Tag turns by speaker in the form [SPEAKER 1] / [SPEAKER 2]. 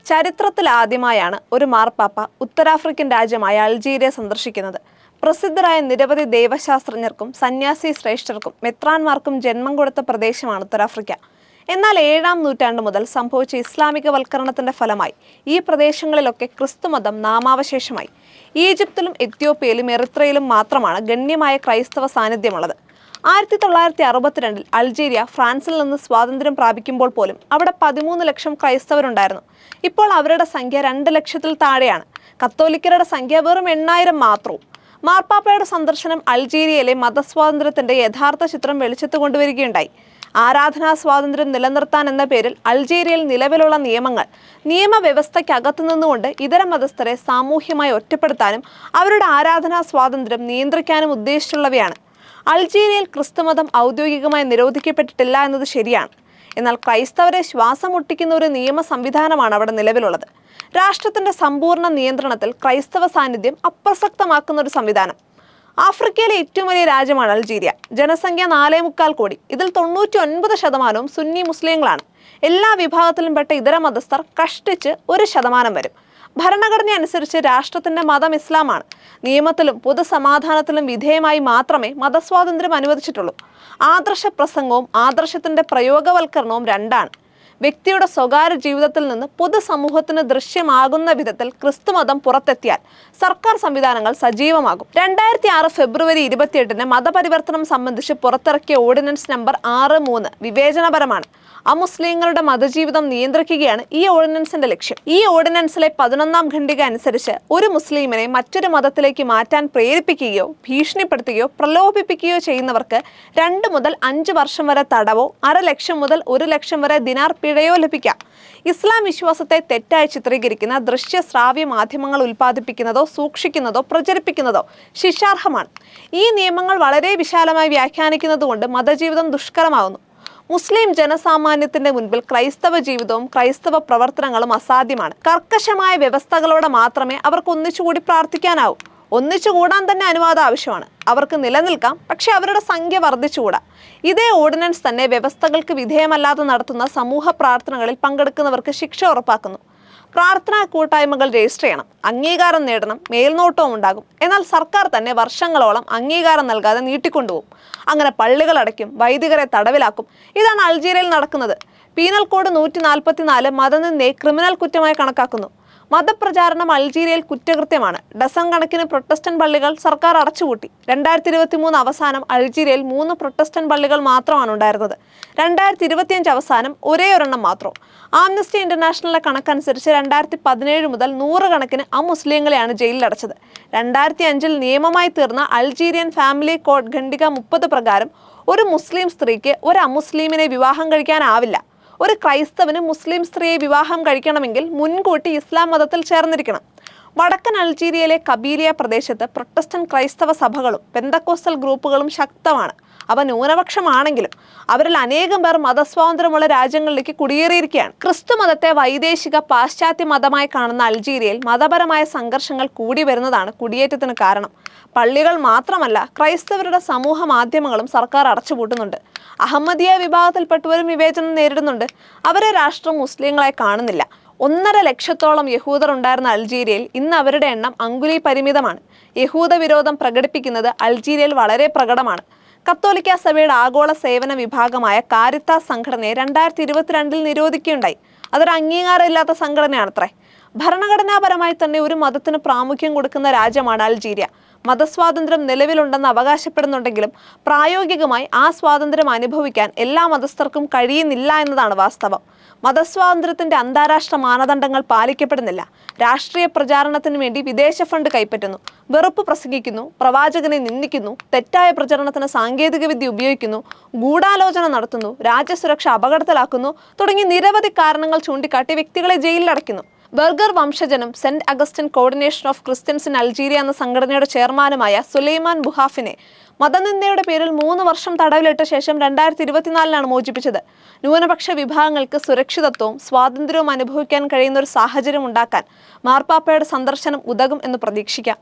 [SPEAKER 1] ചരിത്രത്തിലാദ്യമായാണ് ഒരു മാർപ്പാപ്പ ഉത്തരാഫ്രിക്കൻ രാജ്യമായ അൾജീരിയ സന്ദർശിക്കുന്നത്. പ്രസിദ്ധരായ നിരവധി ദൈവശാസ്ത്രജ്ഞർക്കും സന്യാസി ശ്രേഷ്ഠർക്കും മെത്രാന്മാർക്കും ജന്മം കൊടുത്ത പ്രദേശമാണ് ഉത്തരാഫ്രിക്ക. എന്നാൽ 7-ാം നൂറ്റാണ്ട് മുതൽ സംഭവിച്ച ഇസ്ലാമികവൽക്കരണത്തിന്റെ ഫലമായി ഈ പ്രദേശങ്ങളിലൊക്കെ ക്രിസ്തുമതം നാമാവശേഷമായി. ഈജിപ്തിലും എത്യോപ്യയിലും എറിത്രയിലും മാത്രമാണ് ഗണ്യമായ ക്രൈസ്തവ സാന്നിധ്യമുള്ളത്. 1962 അൾജീരിയ ഫ്രാൻസിൽ നിന്ന് സ്വാതന്ത്ര്യം പ്രാപിക്കുമ്പോൾ പോലും അവിടെ 13 ലക്ഷം ക്രൈസ്തവരുണ്ടായിരുന്നു. ഇപ്പോൾ അവരുടെ സംഖ്യ 2 ലക്ഷത്തിൽ താഴെയാണ്. കത്തോലിക്കരുടെ സംഖ്യ വെറും 8000 മാത്രവും. മാർപ്പാപ്പയുടെ സന്ദർശനം അൾജീരിയയിലെ മതസ്വാതന്ത്ര്യത്തിന്റെ യഥാർത്ഥ ചിത്രം വെളിച്ചത്ത് കൊണ്ടുവരികയുണ്ടായി. ആരാധനാ സ്വാതന്ത്ര്യം നിലനിർത്താൻ എന്ന പേരിൽ അൾജീരിയയിൽ നിലവിലുള്ള നിയമങ്ങൾ നിയമവ്യവസ്ഥയ്ക്കകത്തു നിന്നുകൊണ്ട് ഇതര മതസ്ഥരെ സാമൂഹ്യമായി ഒറ്റപ്പെടുത്താനും അവരുടെ ആരാധനാ സ്വാതന്ത്ര്യം നിയന്ത്രിക്കാനും ഉദ്ദേശിച്ചുള്ളവയാണ്. അൾജീരിയയിൽ ക്രിസ്തുമതം ഔദ്യോഗികമായി നിരോധിക്കപ്പെട്ടിട്ടില്ല എന്നത് ശരിയാണ്. എന്നാൽ ക്രൈസ്തവരെ ശ്വാസം മുട്ടിക്കുന്ന ഒരു നിയമ സംവിധാനമാണ് അവിടെ നിലവിലുള്ളത്. രാഷ്ട്രത്തിന്റെ സമ്പൂർണ്ണ നിയന്ത്രണത്തിൽ ക്രൈസ്തവ സാന്നിധ്യം അപ്രസക്തമാക്കുന്ന ഒരു സംവിധാനം. ആഫ്രിക്കയിലെ ഏറ്റവും വലിയ രാജ്യമാണ് അൾജീരിയ. ജനസംഖ്യ 4.25 കോടി. ഇതിൽ 99% സുന്നി മുസ്ലിങ്ങളാണ്. എല്ലാ വിഭാഗത്തിലും പെട്ട ഇതര മതസ്ഥർ കഷ്ടിച്ച് 1% വരും. ഭരണഘടന അനുസരിച്ച് രാഷ്ട്രത്തിന്റെ മതം ഇസ്ലാമാണ്. നിയമത്തിലും പൊതുസമാധാനത്തിലും വിധേയമായി മാത്രമേ മതസ്വാതന്ത്ര്യം അനുവദിച്ചിട്ടുള്ളൂ. ആദർശ പ്രസംഗവും ആദർശത്തിന്റെ പ്രയോഗവൽക്കരണവും രണ്ടാണ്. വ്യക്തിയുടെ സ്വകാര്യ ജീവിതത്തിൽ നിന്ന് പൊതുസമൂഹത്തിന് ദൃശ്യമാകുന്ന വിധത്തിൽ ക്രിസ്തുമതം പുറത്തെത്തിയാൽ സർക്കാർ സംവിധാനങ്ങൾ സജീവമാകും. 2006 ഫെബ്രുവരി 28 മതപരിവർത്തനം സംബന്ധിച്ച് പുറത്തിറക്കിയ ഓർഡിനൻസ് നമ്പർ 63 വിവേചനപരമാണ്. അമുസ്ലിങ്ങളുടെ മതജീവിതം നിയന്ത്രിക്കുകയാണ് ഈ ഓർഡിനൻസിന്റെ ലക്ഷ്യം. ഈ ഓർഡിനൻസിലെ 11-ാം ഖണ്ഡിക അനുസരിച്ച് ഒരു മുസ്ലിമിനെ മറ്റൊരു മതത്തിലേക്ക് മാറ്റാൻ പ്രേരിപ്പിക്കുകയോ ഭീഷണിപ്പെടുത്തുകയോ പ്രലോഭിപ്പിക്കുകയോ ചെയ്യുന്നവർക്ക് 2 മുതൽ 5 വർഷം വരെ തടവോ 500,000 മുതൽ 1,00,000 വരെ ദിനാർ പിഴയോ ലഭിക്കാം. ഇസ്ലാം വിശ്വാസത്തെ തെറ്റായി ചിത്രീകരിക്കുന്ന ദൃശ്യ ശ്രാവ്യ മാധ്യമങ്ങൾ ഉൽപ്പാദിപ്പിക്കുന്നതോ സൂക്ഷിക്കുന്നതോ പ്രചരിപ്പിക്കുന്നതോ ശിക്ഷാർഹമാണ്. ഈ നിയമങ്ങൾ വളരെ വിശാലമായി വ്യാഖ്യാനിക്കുന്നതുകൊണ്ട് മതജീവിതം ദുഷ്കരമാകുന്നു. മുസ്ലിം ജനസാമാന്യത്തിന്റെ മുൻപിൽ ക്രൈസ്തവ ജീവിതവും ക്രൈസ്തവ പ്രവർത്തനങ്ങളും അസാധ്യമാണ്. കർക്കശമായ വ്യവസ്ഥകളോടെ മാത്രമേ അവർക്ക് ഒന്നിച്ചുകൂടി പ്രാർത്ഥിക്കാനാവൂ. ഒന്നിച്ചുകൂടാൻ തന്നെ അനുവാദം ആവശ്യമാണ്. അവർക്ക് നിലനിൽക്കാം, പക്ഷെ അവരുടെ സംഖ്യ വർദ്ധിച്ചുകൂടാ. ഇതേ ഓർഡിനൻസ് തന്നെ വ്യവസ്ഥകൾക്ക് വിധേയമല്ലാതെ നടത്തുന്ന സമൂഹ പ്രാർത്ഥനകളിൽ പങ്കെടുക്കുന്നവർക്ക് ശിക്ഷ ഉറപ്പാക്കുന്നു. പ്രാർത്ഥനാ കൂട്ടായ്മകൾ രജിസ്റ്റർ ചെയ്യണം, അംഗീകാരം നേടണം, മേൽനോട്ടവും ഉണ്ടാകും. എന്നാൽ സർക്കാർ തന്നെ വർഷങ്ങളോളം അംഗീകാരം നൽകാതെ നീട്ടിക്കൊണ്ടുപോകും. അങ്ങനെ പള്ളികൾ അടയ്ക്കും, വൈദികരെ തടവിലാക്കും. ഇതാണ് അൾജീരിയയിൽ നടക്കുന്നത്. പീനൽ കോഡ് 144 മതനിന്ദയെ ക്രിമിനൽ കുറ്റമായി കണക്കാക്കുന്നു. മതപ്രചാരണം അൾജീരിയയിൽ കുറ്റകൃത്യമാണ്. ഡസൻ കണക്കിന് പ്രൊട്ടസ്റ്റന്റ് പള്ളികൾ സർക്കാർ അടച്ചുപൂട്ടി. 2023 അവസാനം അൾജീരിയയിൽ 3 പ്രൊട്ടസ്റ്റന്റ് പള്ളികൾ മാത്രമാണ് ഉണ്ടായിരുന്നത്. 2025 അവസാനം ഒരെണ്ണം മാത്രം. ആംനസ്റ്റി ഇന്റർനാഷണലിന്റെ കണക്കനുസരിച്ച് 2017 മുതൽ 100 കണക്കിന് അമുസ്ലിങ്ങളെയാണ് ജയിലിലടച്ചത്. 2005 നിയമമായി തീർന്ന അൾജീരിയൻ ഫാമിലി കോഡ് ഖണ്ഡിക 30 പ്രകാരം ഒരു മുസ്ലിം സ്ത്രീക്ക് ഒരു അമുസ്ലിമിനെ വിവാഹം കഴിക്കാനാവില്ല. ഒരു ക്രൈസ്തവന് മുസ്ലിം സ്ത്രീയെ വിവാഹം കഴിക്കണമെങ്കിൽ മുൻകൂട്ടി ഇസ്ലാം മതത്തിൽ ചേർന്നിരിക്കണം. വടക്കൻ അൾജീരിയയിലെ കബീലിയ പ്രദേശത്ത് പ്രൊട്ടസ്റ്റന്റ് ക്രൈസ്തവ സഭകളും പെന്തക്കോസ്റ്റൽ ഗ്രൂപ്പുകളും ശക്തമാണ്. അവ ന്യൂനപക്ഷമാണെങ്കിലും അവരിൽ അനേകം പേർ മതസ്വാതന്ത്ര്യമുള്ള രാജ്യങ്ങളിലേക്ക് കുടിയേറിയിരിക്കുകയാണ്. ക്രിസ്തു മതത്തെ വൈദേശിക പാശ്ചാത്യ മതമായി കാണുന്ന അൾജീരിയയിൽ മതപരമായ സംഘർഷങ്ങൾ കൂടി വരുന്നതാണ് കുടിയേറ്റത്തിന് കാരണം. പള്ളികൾ മാത്രമല്ല, ക്രൈസ്തവരുടെ സമൂഹ മാധ്യമങ്ങളും സർക്കാർ അടച്ചുപൂട്ടുന്നുണ്ട്. അഹമ്മദിയ വിഭാഗത്തിൽപ്പെട്ടവരും വിവേചനം നേരിടുന്നുണ്ട്. അവരെ രാഷ്ട്രം മുസ്ലിങ്ങളായി കാണുന്നില്ല. 1.5 ലക്ഷത്തോളം യഹൂദർ ഉണ്ടായിരുന്ന അൾജീരിയയിൽ ഇന്ന് അവരുടെ എണ്ണം അങ്കുലി പരിമിതമാണ്. യഹൂദ വിരോധം പ്രകടിപ്പിക്കുന്നത് അൾജീരിയയിൽ വളരെ പ്രകടമാണ്. കത്തോലിക്ക സഭയുടെ ആഗോള സേവന വിഭാഗമായ കാരിത്താസ് സംഘടനയെ 2022 നിരോധിക്കുകയുണ്ടായി. അതൊരു അംഗീകാരമില്ലാത്ത സംഘടനയാണത്രേ. ഭരണഘടനാപരമായി തന്നെ ഒരു മതത്തിന് പ്രാമുഖ്യം കൊടുക്കുന്ന രാജ്യമാണ് അൾജീരിയ. മതസ്വാതന്ത്ര്യം നിലവിലുണ്ടെന്ന് അവകാശപ്പെടുന്നുണ്ടെങ്കിലും പ്രായോഗികമായി ആ സ്വാതന്ത്ര്യം അനുഭവിക്കാൻ എല്ലാ മതസ്ഥർക്കും കഴിയുന്നില്ല എന്നതാണ് വാസ്തവം. മതസ്വാതന്ത്ര്യത്തിന്റെ അന്താരാഷ്ട്ര മാനദണ്ഡങ്ങൾ പാലിക്കപ്പെടുന്നില്ല. രാഷ്ട്രീയ പ്രചാരണത്തിന് വേണ്ടി വിദേശ ഫണ്ട് കൈപ്പറ്റുന്നു, വെറുപ്പ് പ്രസംഗിക്കുന്നു, പ്രവാചകനെ നിന്ദിക്കുന്നു, തെറ്റായ പ്രചരണത്തിന് സാങ്കേതികവിദ്യ ഉപയോഗിക്കുന്നു, ഗൂഢാലോചന നടത്തുന്നു, രാജ്യസുരക്ഷ അപകടത്തിലാക്കുന്നു തുടങ്ങി നിരവധി കാരണങ്ങൾ ചൂണ്ടിക്കാട്ടി വ്യക്തികളെ ജയിലിലടയ്ക്കുന്നു. ബർഗർ വംശജനും Saint Augustine coordination of Christians in Algeria എന്ന സംഘടനയുടെ ചെയർമാനുമായ സുലൈമാൻ ബുഹാഫിനെ മതനിന്ദയുടെ പേരിൽ 3 വർഷം തടവിലിട്ട ശേഷം 2024 മോചിപ്പിച്ചത്. ന്യൂനപക്ഷ വിഭാഗങ്ങൾക്ക് സുരക്ഷിതത്വവും സ്വാതന്ത്ര്യവും അനുഭവിക്കാൻ കഴിയുന്ന ഒരു സാഹചര്യം ഉണ്ടാക്കാൻ മാർപ്പാപ്പയുടെ സന്ദർശനം ഉതകും എന്ന് പ്രതീക്ഷിക്കാം.